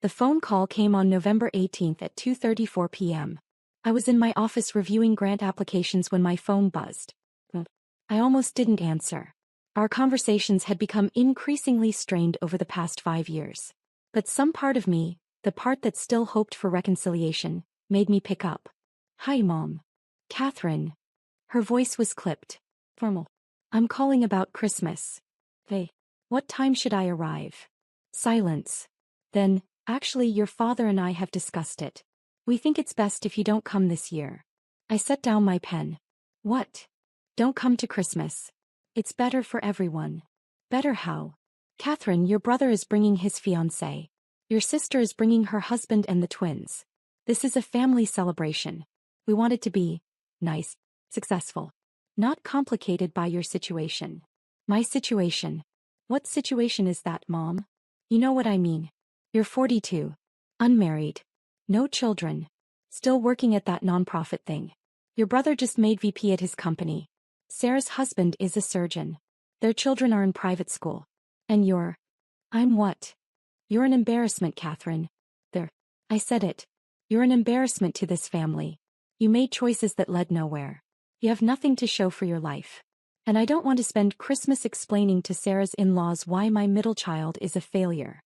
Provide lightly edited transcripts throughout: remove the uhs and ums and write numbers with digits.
The phone call came on November 18th at 2:34 p.m. I was in my office reviewing grant applications when my phone buzzed. I almost didn't answer. Our conversations had become increasingly strained over the past 5 years. But some part of me, the part that still hoped for reconciliation, made me pick up. "Hi, Mom. Catherine." Her voice was clipped. Formal. "I'm calling about Christmas." "Hey. What time should I arrive?" Silence. Then, "Actually, your father and I have discussed it. We think it's best if you don't come this year." I set down my pen. "What? Don't come to Christmas. It's better for everyone." "Better how?" "Catherine, your brother is bringing his fiancée. Your sister is bringing her husband and the twins. This is a family celebration. We want it to be nice, successful. Not complicated by your situation." "My situation? What situation is that, Mom?" "You know what I mean. You're 42. Unmarried. No children. Still working at that nonprofit thing. Your brother just made VP at his company. Sarah's husband is a surgeon. Their children are in private school. And I'm what? You're an embarrassment, Catherine. There. I said it. You're an embarrassment to this family. You made choices that led nowhere. You have nothing to show for your life. And I don't want to spend Christmas explaining to Sarah's in-laws why my middle child is a failure."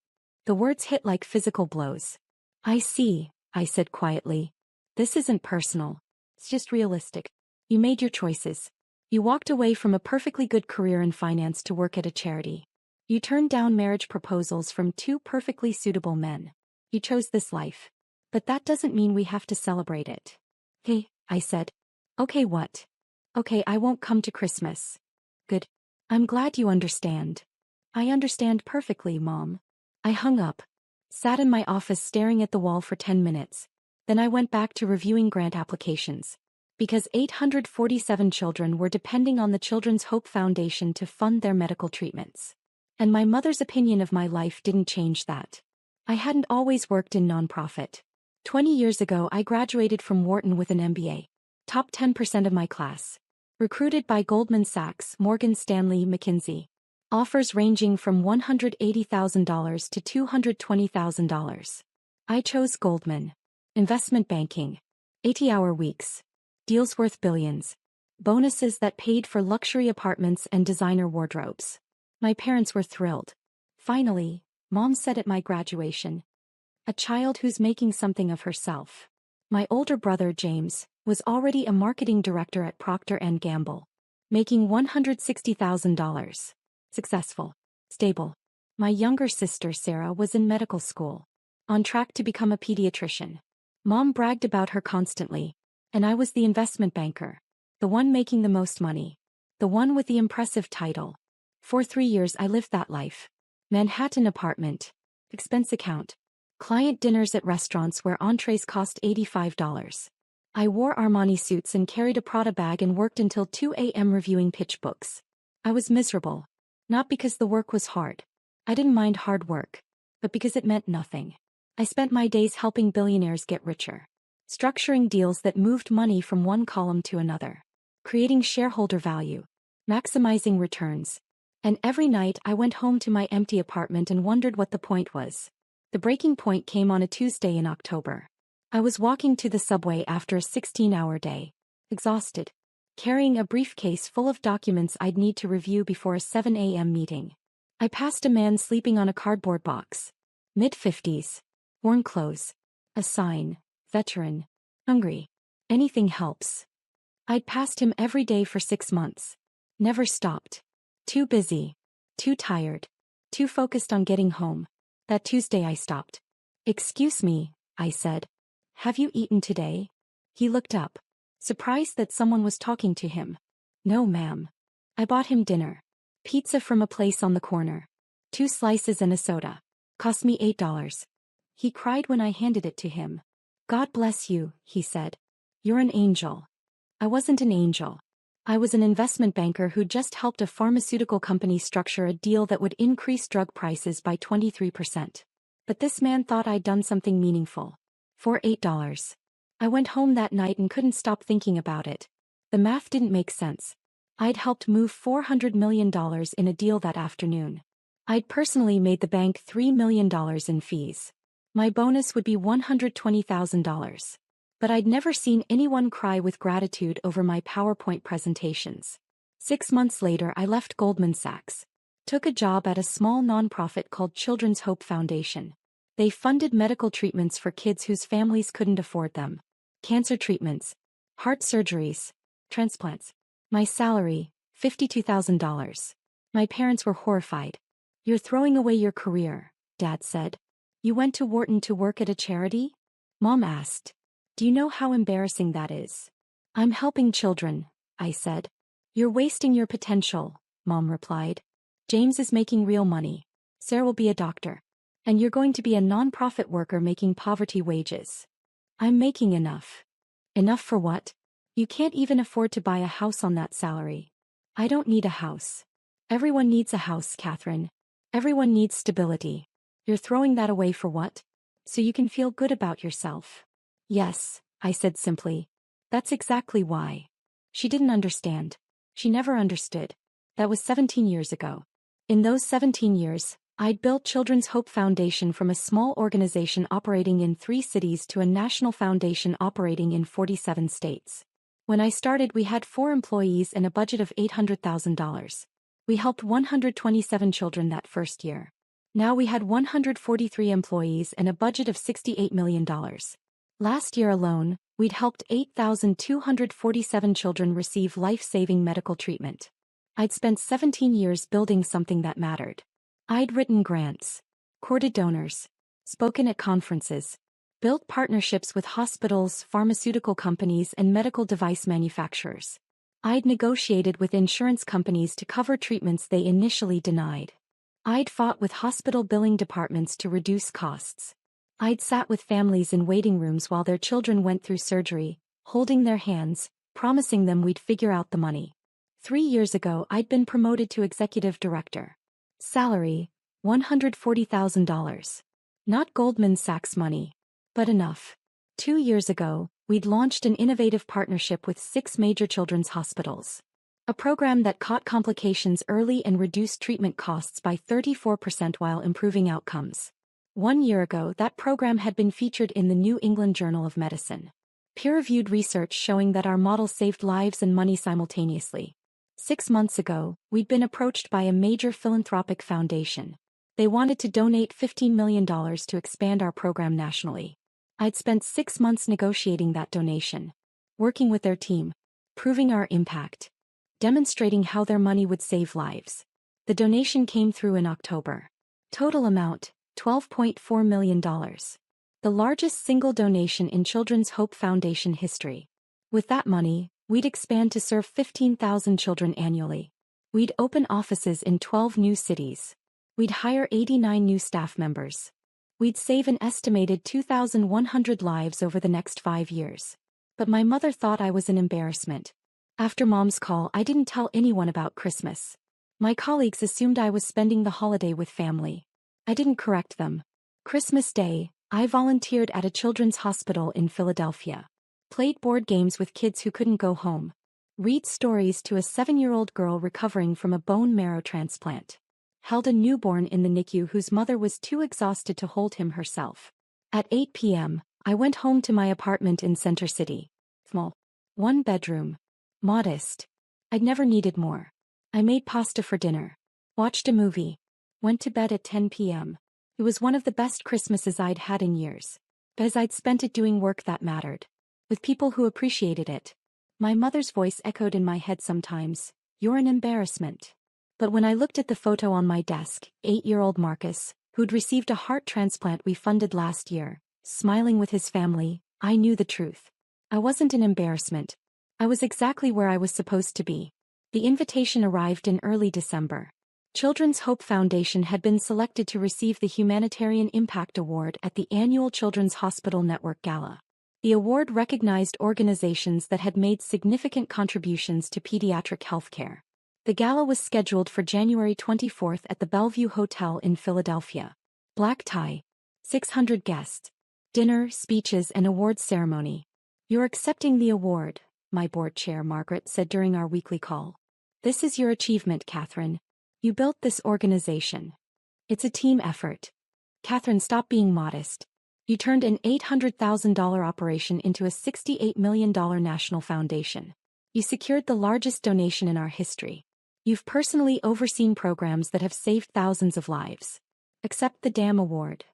The words hit like physical blows. "I see," I said quietly. "This isn't personal. It's just realistic. You made your choices. You walked away from a perfectly good career in finance to work at a charity. You turned down marriage proposals from two perfectly suitable men. You chose this life. But that doesn't mean we have to celebrate it." "Hey," I said. "Okay, what?" "Okay, I won't come to Christmas." "Good. I'm glad you understand." "I understand perfectly, Mom." I hung up, sat in my office staring at the wall for 10 minutes. Then I went back to reviewing grant applications. Because 847 children were depending on the Children's Hope Foundation to fund their medical treatments. And my mother's opinion of my life didn't change that. I hadn't always worked in nonprofit. 20 years ago I graduated from Wharton with an MBA. Top 10% of my class. Recruited by Goldman Sachs, Morgan Stanley, McKinsey. Offers ranging from $180,000 to $220,000. I chose Goldman. Investment banking. 80-hour weeks. Deals worth billions. Bonuses that paid for luxury apartments and designer wardrobes. My parents were thrilled. Finally, Mom said at my graduation. A child who's making something of herself. My older brother, James, was already a marketing director at Procter & Gamble. Making $160,000. Successful. Stable. My younger sister, Sarah, was in medical school. On track to become a pediatrician. Mom bragged about her constantly. And I was the investment banker. The one making the most money. The one with the impressive title. For 3 years I lived that life. Manhattan apartment. Expense account. Client dinners at restaurants where entrees cost $85. I wore Armani suits and carried a Prada bag and worked until 2 a.m. reviewing pitch books. I was miserable. Not because the work was hard. I didn't mind hard work. But because it meant nothing. I spent my days helping billionaires get richer. Structuring deals that moved money from one column to another. Creating shareholder value. Maximizing returns. And every night I went home to my empty apartment and wondered what the point was. The breaking point came on a Tuesday in October. I was walking to the subway after a 16-hour day. Exhausted. Carrying a briefcase full of documents I'd need to review before a 7 a.m. meeting. I passed a man sleeping on a cardboard box. Mid-50s. Worn clothes. A sign. Veteran. Hungry. Anything helps. I'd passed him every day for 6 months. Never stopped. Too busy. Too tired. Too focused on getting home. That Tuesday I stopped. "Excuse me," I said. "Have you eaten today?" He looked up. Surprised that someone was talking to him. "No, ma'am." I bought him dinner. Pizza from a place on the corner. 2 slices and a soda. Cost me $8. He cried when I handed it to him. "God bless you," he said. "You're an angel." I wasn't an angel. I was an investment banker who just helped a pharmaceutical company structure a deal that would increase drug prices by 23%. But this man thought I'd done something meaningful. For $8. I went home that night and couldn't stop thinking about it. The math didn't make sense. I'd helped move $400 million in a deal that afternoon. I'd personally made the bank $3 million in fees. My bonus would be $120,000. But I'd never seen anyone cry with gratitude over my PowerPoint presentations. 6 months later, I left Goldman Sachs. Took a job at a small nonprofit called Children's Hope Foundation. They funded medical treatments for kids whose families couldn't afford them. Cancer treatments, heart surgeries, transplants. My salary, $52,000. My parents were horrified. "You're throwing away your career," Dad said. "You went to Wharton to work at a charity?" Mom asked. "Do you know how embarrassing that is?" "I'm helping children," I said. "You're wasting your potential," Mom replied. "James is making real money. Sarah will be a doctor. And you're going to be a nonprofit worker making poverty wages." "I'm making enough." "Enough for what? You can't even afford to buy a house on that salary." "I don't need a house." "Everyone needs a house, Catherine. Everyone needs stability. You're throwing that away for what? So you can feel good about yourself." "Yes," I said simply. "That's exactly why." She didn't understand. She never understood. That was 17 years ago. In those 17 years, I'd built Children's Hope Foundation from a small organization operating in 3 cities to a national foundation operating in 47 states. When I started, we had 4 employees and a budget of $800,000. We helped 127 children that first year. Now we had 143 employees and a budget of $68 million. Last year alone, we'd helped 8,247 children receive life-saving medical treatment. I'd spent 17 years building something that mattered. I'd written grants, courted donors, spoken at conferences, built partnerships with hospitals, pharmaceutical companies, and medical device manufacturers. I'd negotiated with insurance companies to cover treatments they initially denied. I'd fought with hospital billing departments to reduce costs. I'd sat with families in waiting rooms while their children went through surgery, holding their hands, promising them we'd figure out the money. 3 years ago, I'd been promoted to executive director. Salary, $140,000. Not Goldman Sachs money, but enough. 2 years ago, we'd launched an innovative partnership with 6 major children's hospitals. A program that caught complications early and reduced treatment costs by 34% while improving outcomes. 1 year ago, that program had been featured in the New England Journal of Medicine. Peer-reviewed research showing that our model saved lives and money simultaneously. 6 months ago, we'd been approached by a major philanthropic foundation. They wanted to donate $15 million to expand our program nationally. I'd spent 6 months negotiating that donation, working with their team, proving our impact, demonstrating how their money would save lives. The donation came through in October. Total amount, $12.4 million. The largest single donation in Children's Hope Foundation history. With that money, we'd expand to serve 15,000 children annually. We'd open offices in 12 new cities. We'd hire 89 new staff members. We'd save an estimated 2,100 lives over the next 5 years. But my mother thought I was an embarrassment. After Mom's call, I didn't tell anyone about Christmas. My colleagues assumed I was spending the holiday with family. I didn't correct them. Christmas Day, I volunteered at a children's hospital in Philadelphia. Played board games with kids who couldn't go home. Read stories to a 7-year-old girl recovering from a bone marrow transplant. Held a newborn in the NICU whose mother was too exhausted to hold him herself. At 8 p.m., I went home to my apartment in Center City. Small. 1 bedroom. Modest. I'd never needed more. I made pasta for dinner. Watched a movie. Went to bed at 10 p.m. It was one of the best Christmases I'd had in years. Because I'd spent it doing work that mattered. With people who appreciated it. My mother's voice echoed in my head sometimes, "You're an embarrassment." But when I looked at the photo on my desk, 8-year-old Marcus, who'd received a heart transplant we funded last year, smiling with his family, I knew the truth. I wasn't an embarrassment. I was exactly where I was supposed to be. The invitation arrived in early December. Children's Hope Foundation had been selected to receive the Humanitarian Impact Award at the annual Children's Hospital Network Gala. The award recognized organizations that had made significant contributions to pediatric healthcare. The gala was scheduled for January 24th at the Bellevue Hotel in Philadelphia. Black tie. 600 guests. Dinner, speeches, and awards ceremony. "You're accepting the award," my board chair Margaret said during our weekly call. "This is your achievement, Catherine. You built this organization. It's a team effort." "Catherine, stop being modest. You turned an $800,000 operation into a $68 million national foundation. You secured the largest donation in our history. You've personally overseen programs that have saved thousands of lives. Accept the damn award.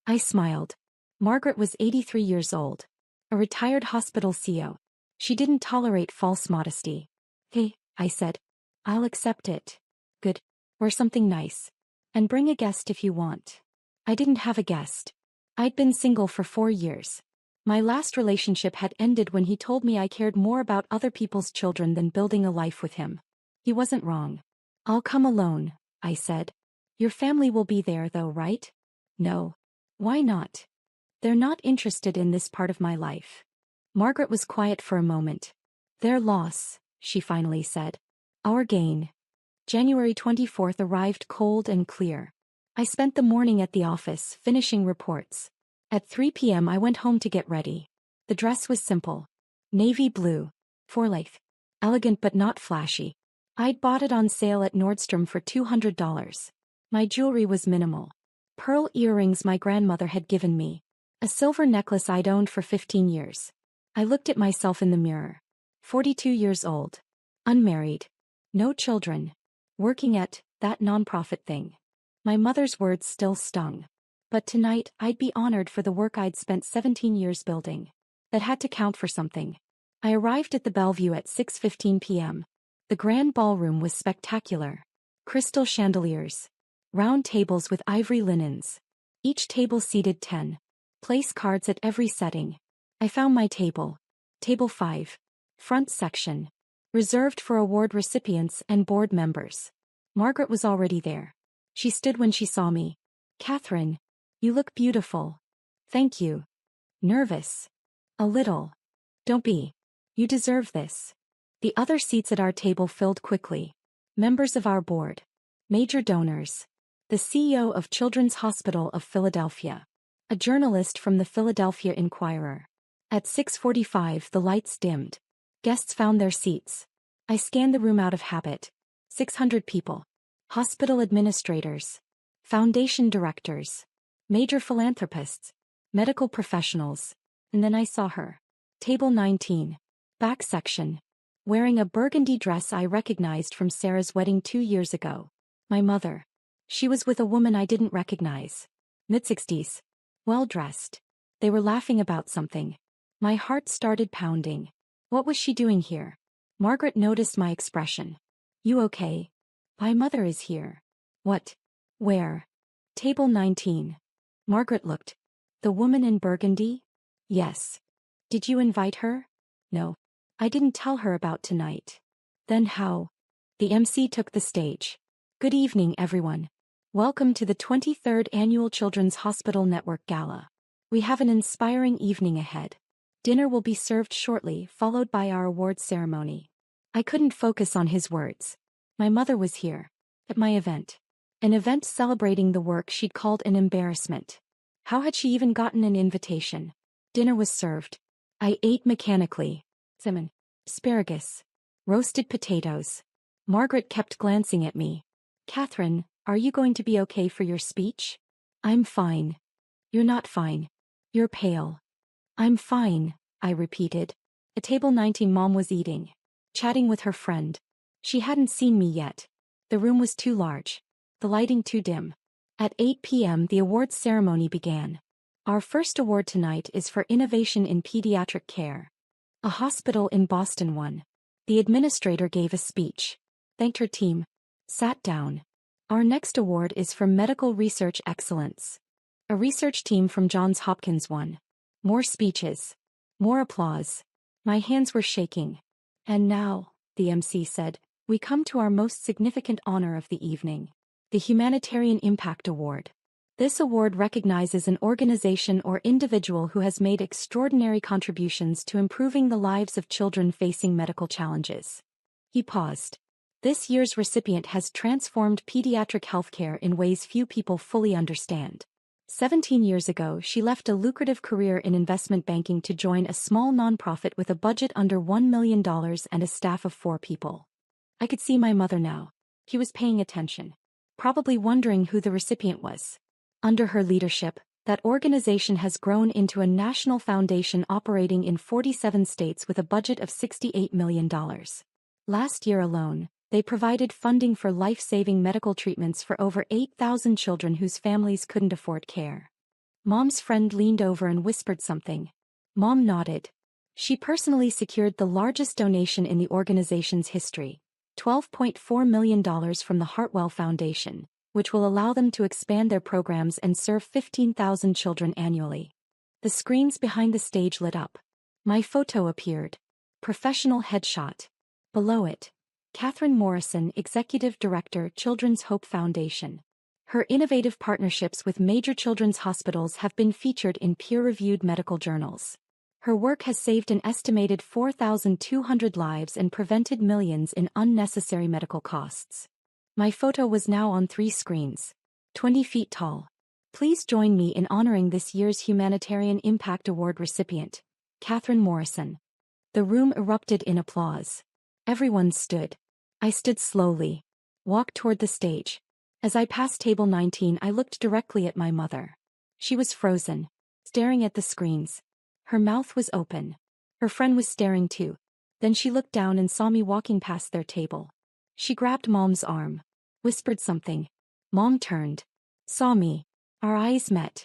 I smiled. Margaret was 83 years old. A retired hospital CO. She didn't tolerate false modesty. Hey, I said. I'll accept it. Good. Or something nice. And bring a guest if you want. I didn't have a guest. I'd been single for 4 years. My last relationship had ended when he told me I cared more about other people's children than building a life with him. He wasn't wrong. I'll come alone, I said. Your family will be there though, right? No. Why not? They're not interested in this part of my life. Margaret was quiet for a moment. Their loss, she finally said. Our gain. January 24th arrived cold and clear. I spent the morning at the office, finishing reports. At 3 p.m. I went home to get ready. The dress was simple. Navy blue. Four-length. Elegant but not flashy. I'd bought it on sale at Nordstrom for $200. My jewelry was minimal. Pearl earrings my grandmother had given me. A silver necklace I'd owned for 15 years. I looked at myself in the mirror. 42 years old. Unmarried. No children. Working at that nonprofit thing. My mother's words still stung. But tonight, I'd be honored for the work I'd spent 17 years building. That had to count for something. I arrived at the Bellevue at 6:15 p.m. The grand ballroom was spectacular. Crystal chandeliers. Round tables with ivory linens. Each table seated 10. Place cards at every setting. I found my table. Table 5. Front section. Reserved for award recipients and board members. Margaret was already there. She stood when she saw me. Catherine. You look beautiful. Thank you. Nervous. A little. Don't be. You deserve this. The other seats at our table filled quickly. Members of our board. Major donors. The CEO of Children's Hospital of Philadelphia. A journalist from the Philadelphia Inquirer. At 6:45 the lights dimmed. Guests found their seats. I scanned the room out of habit. 600 people. Hospital administrators. Foundation directors. Major philanthropists. Medical professionals. And then I saw her. Table 19. Back section. Wearing a burgundy dress I recognized from Sarah's wedding 2 years ago. My mother. She was with a woman I didn't recognize. Mid-60s. Well-dressed. They were laughing about something. My heart started pounding. What was she doing here? Margaret noticed my expression. You okay? My mother is here. What? Where? Table 19. Margaret looked. The woman in burgundy? Yes. Did you invite her? No. I didn't tell her about tonight. Then how? The MC took the stage. Good evening, everyone. Welcome to the 23rd Annual Children's Hospital Network Gala. We have an inspiring evening ahead. Dinner will be served shortly, followed by our awards ceremony. I couldn't focus on his words. My mother was here. At my event. An event celebrating the work she'd called an embarrassment. How had she even gotten an invitation? Dinner was served. I ate mechanically. Salmon. Asparagus. Roasted potatoes. Margaret kept glancing at me. Catherine, are you going to be okay for your speech? I'm fine. You're not fine. You're pale. I'm fine, I repeated. At table 19 Mom was eating. Chatting with her friend. She hadn't seen me yet. The room was too large. The lighting too dim. At 8 p.m. the awards ceremony began. Our first award tonight is for innovation in pediatric care. A hospital in Boston won. The administrator gave a speech. Thanked her team. Sat down. Our next award is for medical research excellence. A research team from Johns Hopkins won. More speeches. More applause. My hands were shaking. And now, the MC said, we come to our most significant honor of the evening. The Humanitarian Impact Award. This award recognizes an organization or individual who has made extraordinary contributions to improving the lives of children facing medical challenges. He paused. This year's recipient has transformed pediatric healthcare in ways few people fully understand. 17 years ago, she left a lucrative career in investment banking to join a small nonprofit with a budget under $1 million and a staff of 4 people. I could see my mother now. She was paying attention. Probably wondering who the recipient was. Under her leadership, That organization has grown into a national foundation operating in 47 states with a budget of $68 million. Last year alone, they provided funding for life-saving medical treatments for over 8,000 children whose families couldn't afford care. Mom's friend leaned over and whispered something. Mom nodded. She personally secured the largest donation in the organization's history, $12.4 million from the Hartwell Foundation, which will allow them to expand their programs and serve 15,000 children annually. The screens behind the stage lit up. My photo appeared. Professional headshot. Below it, Catherine Morrison, Executive Director, Children's Hope Foundation. Her innovative partnerships with major children's hospitals have been featured in peer-reviewed medical journals. Her work has saved an estimated 4,200 lives and prevented millions in unnecessary medical costs. My photo was now on 3 screens. 20 feet tall. Please join me in honoring this year's Humanitarian Impact Award recipient, Catherine Morrison. The room erupted in applause. Everyone stood. I stood slowly. Walked toward the stage. As I passed table 19, I looked directly at my mother. She was frozen, staring at the screens. Her mouth was open. Her friend was staring too. Then she looked down and saw me walking past their table. She grabbed Mom's arm. Whispered something. Mom turned. Saw me. Our eyes met.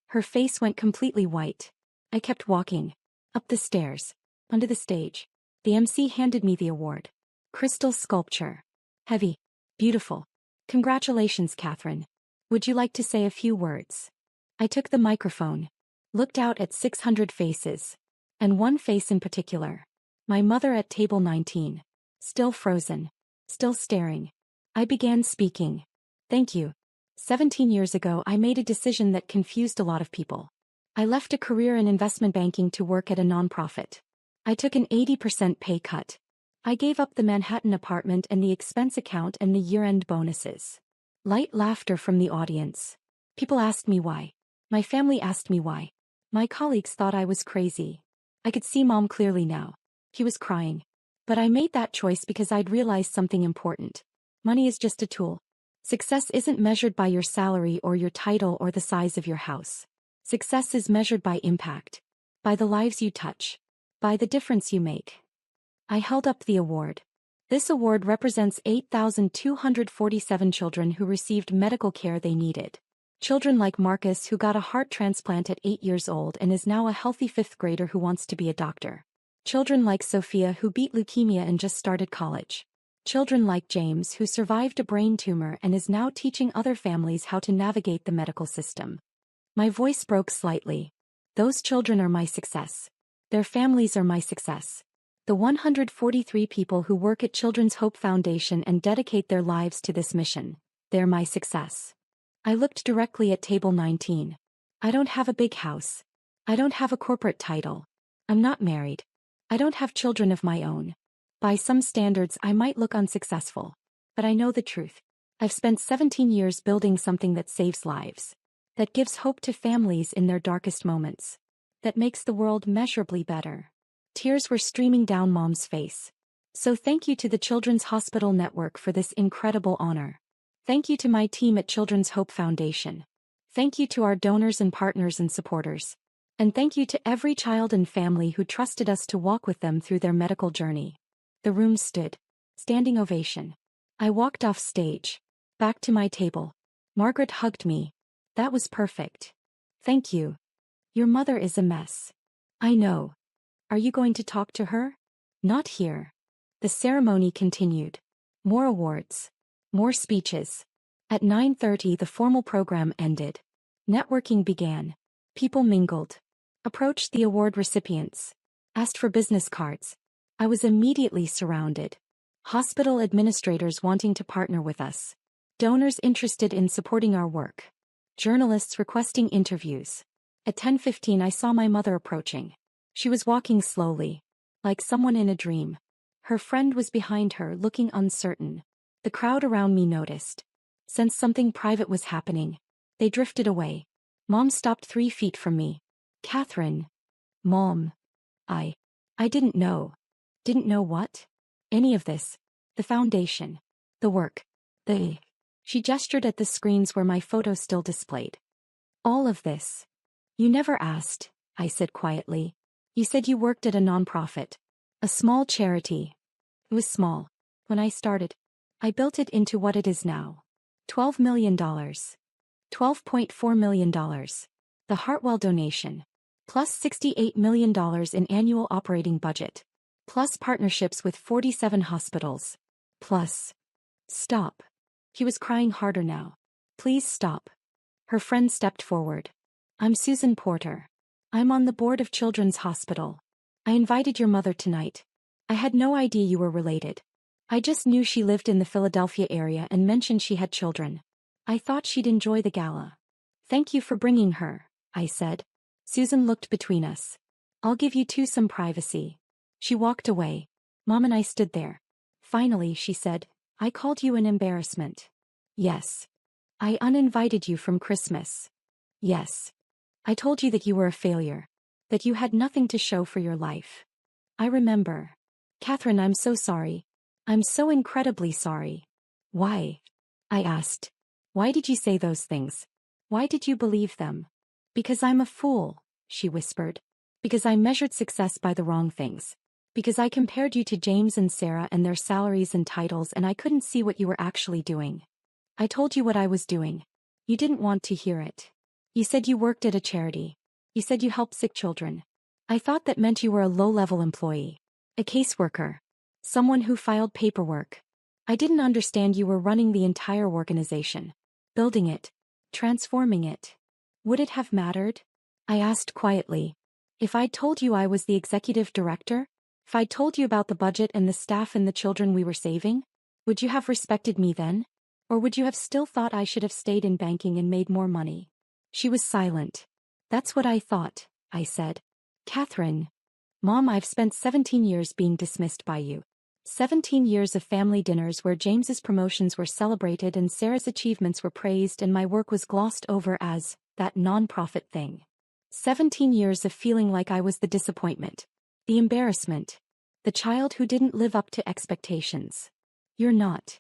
Her face went completely white. I kept walking. Up the stairs. Onto the stage. The MC handed me the award. Crystal sculpture. Heavy. Beautiful. Congratulations, Catherine. Would you like to say a few words? I took the microphone. Looked out at 600 faces. And one face in particular. My mother at table 19. Still frozen. Still staring. I began speaking. Thank you. 17 years ago I made a decision that confused a lot of people. I left a career in investment banking to work at a nonprofit. I took an 80% pay cut. I gave up the Manhattan apartment and the expense account and the year-end bonuses. Light laughter from the audience. People asked me why. My family asked me why. My colleagues thought I was crazy. I could see Mom clearly now. He was crying. But I made that choice because I'd realized something important. Money is just a tool. Success isn't measured by your salary or your title or the size of your house. Success is measured by impact. By the lives you touch. By the difference you make. I held up the award. This award represents 8,247 children who received medical care they needed. Children like Marcus, who got a heart transplant at 8 years old and is now a healthy 5th grader who wants to be a doctor. Children like Sophia, who beat leukemia and just started college. Children like James, who survived a brain tumor and is now teaching other families how to navigate the medical system. My voice broke slightly. Those children are my success. Their families are my success. The 143 people who work at Children's Hope Foundation and dedicate their lives to this mission, they're my success. I looked directly at table 19. I don't have a big house. I don't have a corporate title. I'm not married. I don't have children of my own. By some standards I might look unsuccessful. But I know the truth. I've spent 17 years building something that saves lives. That gives hope to families in their darkest moments. That makes the world measurably better. Tears were streaming down Mom's face. So thank you to the Children's Hospital Network for this incredible honor. Thank you to my team at Children's Hope Foundation. Thank you to our donors and partners and supporters. And thank you to every child and family who trusted us to walk with them through their medical journey. The room stood. Standing ovation. I walked off stage. Back to my table. Margaret hugged me. That was perfect. Thank you. Your mother is a mess. I know. Are you going to talk to her? Not here. The ceremony continued. More awards. More speeches. At 9:30 the formal program ended. Networking began. People mingled. Approached the award recipients. Asked for business cards. I was immediately surrounded. Hospital administrators wanting to partner with us. Donors interested in supporting our work. Journalists requesting interviews. At 10:15 I saw my mother approaching. She was walking slowly. Like someone in a dream. Her friend was behind her, looking uncertain. The crowd around me noticed. Sensed something private was happening. They drifted away. Mom stopped 3 feet from me. Catherine. Mom. I didn't know. Didn't know what? Any of this. The foundation. The work. She gestured at the screens where my photo still displayed. All of this. You never asked, I said quietly. You said you worked at a nonprofit. A small charity. It was small. When I started, I built it into what it is now. $12 million. $12.4 million. The Hartwell donation. Plus $68 million in annual operating budget. Plus partnerships with 47 hospitals. Plus. Stop. He was crying harder now. Please stop. Her friend stepped forward. I'm Susan Porter. I'm on the board of Children's Hospital. I invited your mother tonight. I had no idea you were related. I just knew she lived in the Philadelphia area and mentioned she had children. I thought she'd enjoy the gala. Thank you for bringing her, I said. Susan looked between us. I'll give you two some privacy. She walked away. Mom and I stood there. Finally, she said, I called you an embarrassment. Yes. I uninvited you from Christmas. Yes. I told you that you were a failure. That you had nothing to show for your life. I remember. Catherine, I'm so sorry. I'm so incredibly sorry. Why? I asked. Why did you say those things? Why did you believe them? Because I'm a fool, she whispered. Because I measured success by the wrong things. Because I compared you to James and Sarah and their salaries and titles and I couldn't see what you were actually doing. I told you what I was doing. You didn't want to hear it. You said you worked at a charity. You said you helped sick children. I thought that meant you were a low-level employee. A caseworker. Someone who filed paperwork. I didn't understand you were running the entire organization. Building it. Transforming it. Would it have mattered? I asked quietly. If I'd told you I was the executive director? If I'd told you about the budget and the staff and the children we were saving? Would you have respected me then? Or would you have still thought I should have stayed in banking and made more money? She was silent. That's what I thought, I said. Catherine. Mom, I've spent 17 years being dismissed by you. 17 years of family dinners where James's promotions were celebrated and Sarah's achievements were praised and my work was glossed over as that non-profit thing. 17 years of feeling like I was the disappointment. The embarrassment. The child who didn't live up to expectations. You're not.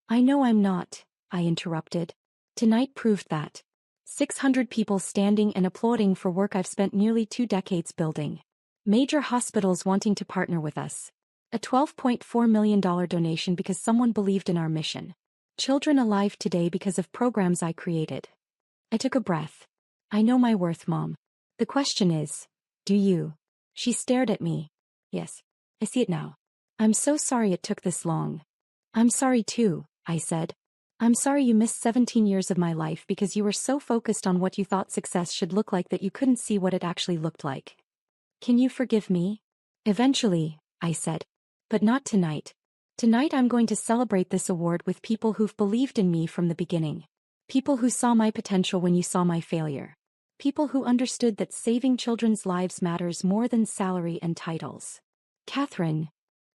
I know I'm not, I interrupted. Tonight proved that. 600 people standing and applauding for work I've spent nearly 2 decades building. Major hospitals wanting to partner with us. A $12.4 million donation because someone believed in our mission. Children alive today because of programs I created. I took a breath. I know my worth, Mom. The question is, do you? She stared at me. Yes, I see it now. I'm so sorry it took this long. I'm sorry too, I said. I'm sorry you missed 17 years of my life because you were so focused on what you thought success should look like that you couldn't see what it actually looked like. Can you forgive me? Eventually, I said. But not tonight. Tonight I'm going to celebrate this award with people who've believed in me from the beginning. People who saw my potential when you saw my failure. People who understood that saving children's lives matters more than salary and titles. Catherine.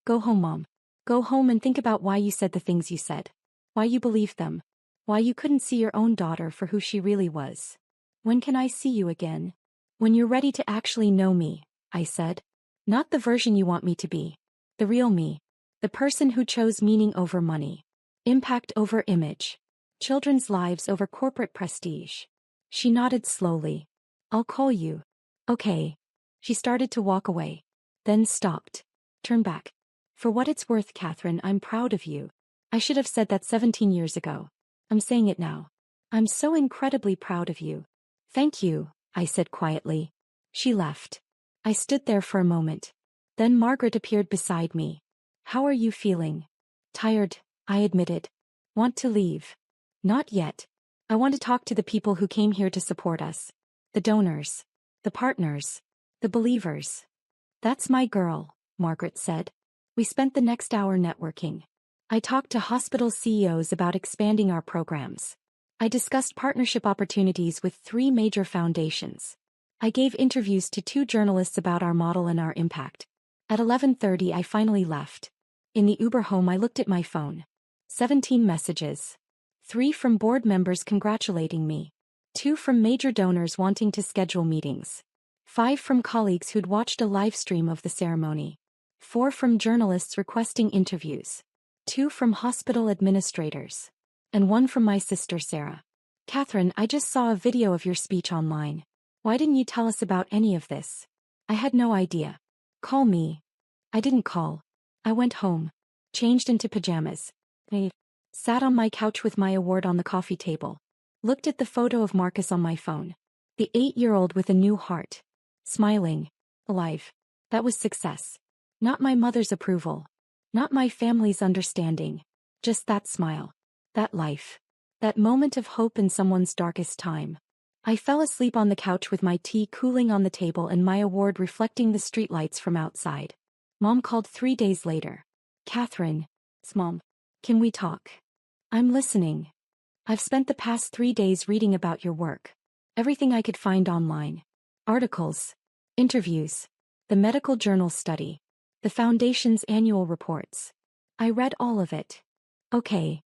Go home, Mom. Go home and think about why you said the things you said. Why you believed them. Why you couldn't see your own daughter for who she really was. When can I see you again? When you're ready to actually know me, I said. Not the version you want me to be. The real me. The person who chose meaning over money. Impact over image. Children's lives over corporate prestige. She nodded slowly. I'll call you. Okay. She started to walk away. Then stopped. Turn back. For what it's worth, Catherine, I'm proud of you. I should have said that 17 years ago. I'm saying it now. I'm so incredibly proud of you. Thank you, I said quietly. She left. I stood there for a moment. Then Margaret appeared beside me. How are you feeling? Tired, I admitted. Want to leave? Not yet. I want to talk to the people who came here to support us. The donors. The partners. The believers. That's my girl, Margaret said. We spent the next hour networking. I talked to hospital CEOs about expanding our programs. I discussed partnership opportunities with 3 major foundations. I gave interviews to 2 journalists about our model and our impact. At 11:30 I finally left. In the Uber home I looked at my phone. 17 messages. 3 from board members congratulating me. 2 from major donors wanting to schedule meetings. 5 from colleagues who'd watched a live stream of the ceremony. 4 from journalists requesting interviews. 2 from hospital administrators. And 1 from my sister Sarah. Catherine, I just saw a video of your speech online. Why didn't you tell us about any of this? I had no idea. Call me. I didn't call. I went home. Changed into pajamas. I sat on my couch with my award on the coffee table. Looked at the photo of Marcus on my phone. The 8-year-old with a new heart. Smiling. Alive. That was success. Not my mother's approval. Not my family's understanding. Just that smile. That life. That moment of hope in someone's darkest time. I fell asleep on the couch with my tea cooling on the table and my award reflecting the streetlights from outside. Mom called 3 days later. Catherine. It's Mom. Can we talk? I'm listening. I've spent the past 3 days reading about your work. Everything I could find online. Articles. Interviews. The medical journal study. The Foundation's annual reports. I read all of it. Okay.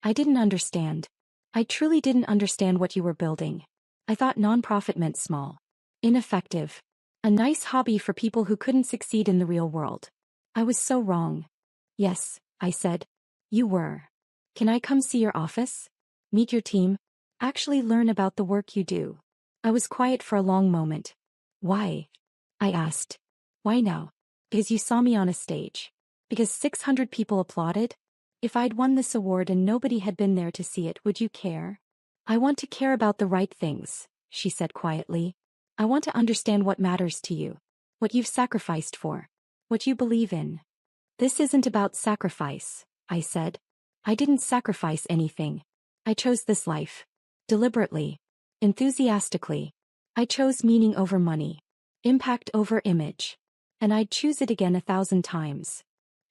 I didn't understand. I truly didn't understand what you were building. I thought nonprofit meant small. Ineffective. A nice hobby for people who couldn't succeed in the real world. I was so wrong. Yes, I said. You were. Can I come see your office? Meet your team? Actually learn about the work you do. I was quiet for a long moment. Why? I asked. Why now? Because you saw me on a stage. Because 600 people applauded? If I'd won this award and nobody had been there to see it, would you care? I want to care about the right things, she said quietly. I want to understand what matters to you. What you've sacrificed for. What you believe in. This isn't about sacrifice, I said. I didn't sacrifice anything. I chose this life. Deliberately. Enthusiastically. I chose meaning over money. Impact over image. And I'd choose it again 1,000 times.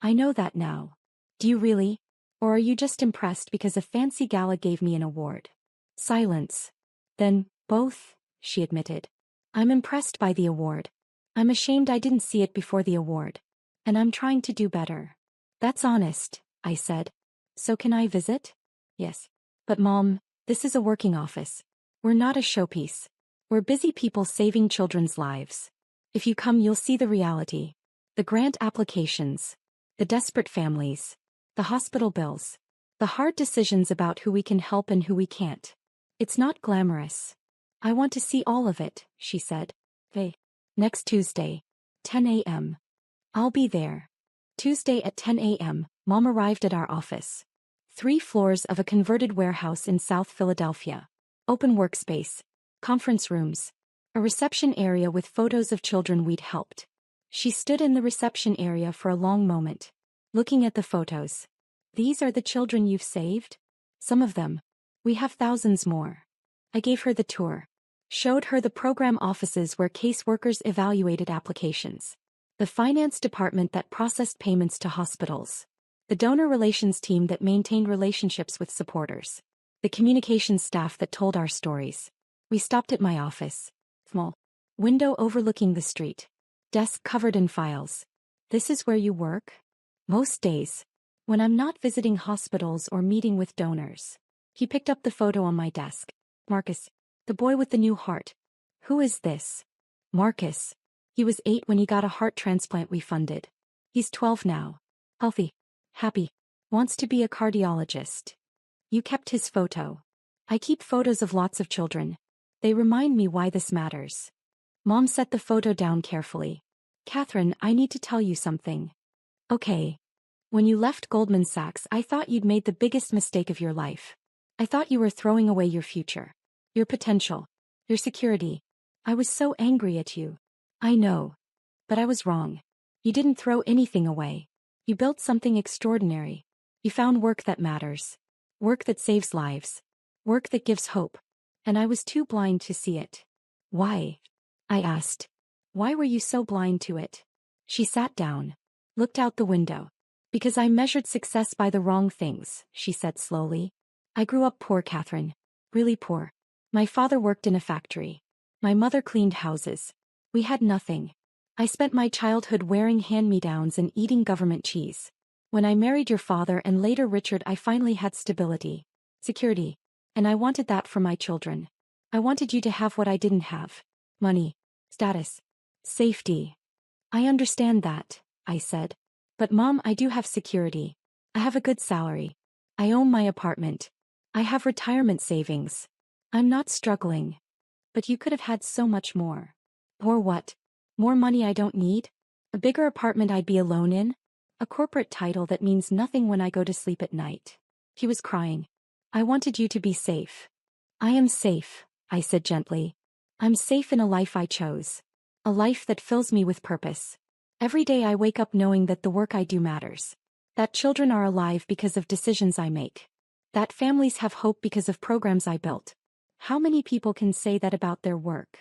I know that now. Do you really? Or are you just impressed because a fancy gala gave me an award? Silence. Then, both, she admitted. I'm impressed by the award. I'm ashamed I didn't see it before the award. And I'm trying to do better. That's honest, I said. So can I visit? Yes. But Mom, this is a working office. We're not a showpiece. We're busy people saving children's lives. If you come, you'll see the reality. The grant applications. The desperate families. The hospital bills. The hard decisions about who we can help and who we can't. It's not glamorous. I want to see all of it, she said. Hey. Next Tuesday. 10 a.m. I'll be there. Tuesday at 10 a.m., Mom arrived at our office. 3 floors of a converted warehouse in South Philadelphia. Open workspace. Conference rooms. A reception area with photos of children we'd helped. She stood in the reception area for a long moment. Looking at the photos. These are the children you've saved? Some of them. We have thousands more. I gave her the tour. Showed her the program offices where caseworkers evaluated applications. The finance department that processed payments to hospitals. The donor relations team that maintained relationships with supporters. The communications staff that told our stories. We stopped at my office. Small. Window overlooking the street. Desk covered in files. This is where you work? Most days. When I'm not visiting hospitals or meeting with donors. He picked up the photo on my desk. Marcus. The boy with the new heart. Who is this? Marcus. He was 8 when he got a heart transplant we funded. He's 12 now. Healthy. Happy. Wants to be a cardiologist. You kept his photo. I keep photos of lots of children. They remind me why this matters. Mom set the photo down carefully. Catherine, I need to tell you something. Okay. When you left Goldman Sachs, I thought you'd made the biggest mistake of your life. I thought you were throwing away your future. Your potential. Your security. I was so angry at you. I know. But I was wrong. You didn't throw anything away. You built something extraordinary. You found work that matters. Work that saves lives. Work that gives hope. And I was too blind to see it. Why? I asked. Why were you so blind to it? She sat down. Looked out the window. Because I measured success by the wrong things, she said slowly. I grew up poor, Catherine. Really poor. My father worked in a factory. My mother cleaned houses. We had nothing. I spent my childhood wearing hand-me-downs and eating government cheese. When I married your father and later Richard, I finally had stability. Security. And I wanted that for my children. I wanted you to have what I didn't have. Money. Status. Safety. I understand that, I said. But Mom, I do have security. I have a good salary. I own my apartment. I have retirement savings. I'm not struggling. But you could have had so much more. Or what? More money I don't need? A bigger apartment I'd be alone in? A corporate title that means nothing when I go to sleep at night. He was crying. I wanted you to be safe. I am safe, I said gently. I'm safe in a life I chose. A life that fills me with purpose. Every day I wake up knowing that the work I do matters. That children are alive because of decisions I make. That families have hope because of programs I built. How many people can say that about their work?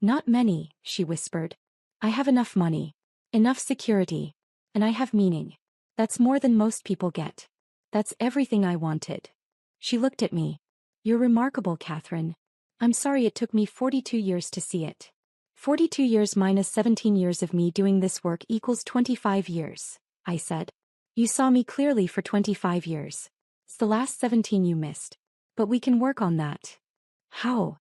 Not many, she whispered. I have enough money. Enough security. And I have meaning. That's more than most people get. That's everything I wanted. She looked at me. You're remarkable, Catherine. I'm sorry it took me 42 years to see it. 42 years minus 17 years of me doing this work equals 25 years, I said. You saw me clearly for 25 years. It's the last 17 you missed. But we can work on that. How?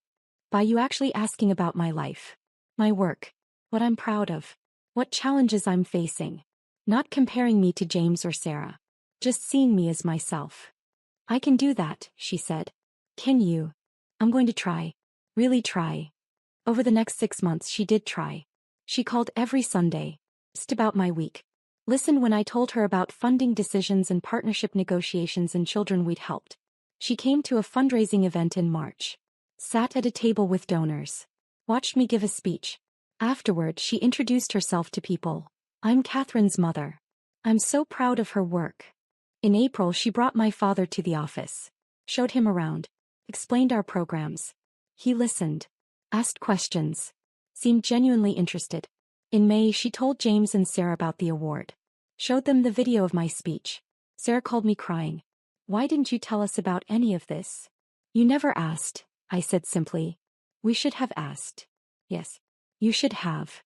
By you actually asking about my life. My work. What I'm proud of. What challenges I'm facing. Not comparing me to James or Sarah. Just seeing me as myself. I can do that, she said. Can you? I'm going to try. Really try. Over the next 6 months she did try. She called every Sunday. Just about my week. Listened when I told her about funding decisions and partnership negotiations and children we'd helped. She came to a fundraising event in March. Sat at a table with donors. Watched me give a speech. Afterward she introduced herself to people. I'm Catherine's mother. I'm so proud of her work. In April she brought my father to the office. Showed him around. Explained our programs. He listened. Asked questions. Seemed genuinely interested. In May she told James and Sarah about the award. Showed them the video of my speech. Sarah called me crying. Why didn't you tell us about any of this? You never asked, I said simply. We should have asked. Yes. You should have.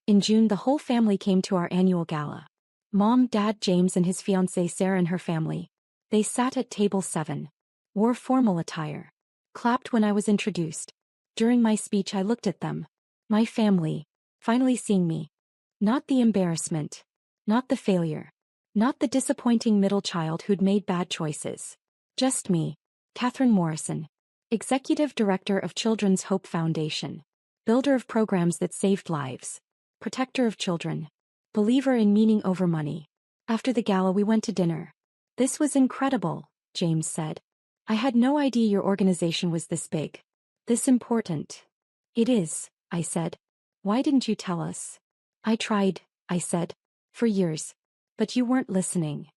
In June the whole family came to our annual gala. Mom, Dad, James and his fiancée Sarah and her family. They sat at table 7. Wore formal attire. Clapped when I was introduced. During my speech I looked at them. My family. Finally seeing me. Not the embarrassment. Not the failure. Not the disappointing middle child who'd made bad choices. Just me. Catherine Morrison. Executive Director of Children's Hope Foundation. Builder of programs that saved lives. Protector of children. Believer in meaning over money. After the gala we went to dinner. This was incredible, James said. I had no idea your organization was this big. This important. It is, I said. Why didn't you tell us? I tried, I said. For years. But you weren't listening.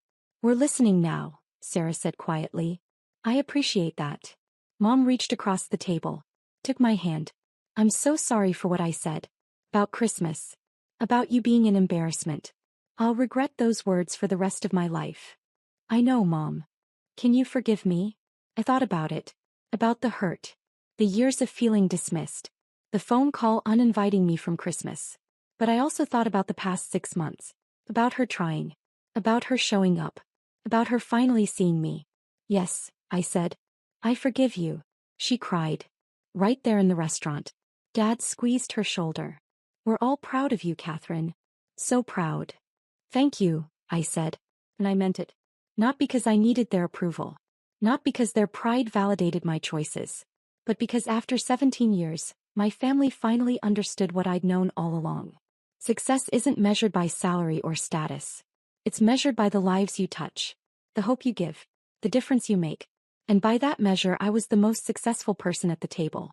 We're listening now, Sarah said quietly. I appreciate that. Mom reached across the table. Took my hand. I'm so sorry for what I said. About Christmas. About you being an embarrassment. I'll regret those words for the rest of my life. I know, Mom. Can you forgive me? I thought about it. About the hurt. The years of feeling dismissed. The phone call uninviting me from Christmas. But I also thought about the past 6 months. About her trying. About her showing up. About her finally seeing me. Yes, I said. I forgive you. She cried. Right there in the restaurant. Dad squeezed her shoulder. We're all proud of you, Catherine. So proud. Thank you, I said. And I meant it. Not because I needed their approval. Not because their pride validated my choices. But because after 17 years, my family finally understood what I'd known all along. Success isn't measured by salary or status. It's measured by the lives you touch. The hope you give. The difference you make. And by that measure I was the most successful person at the table.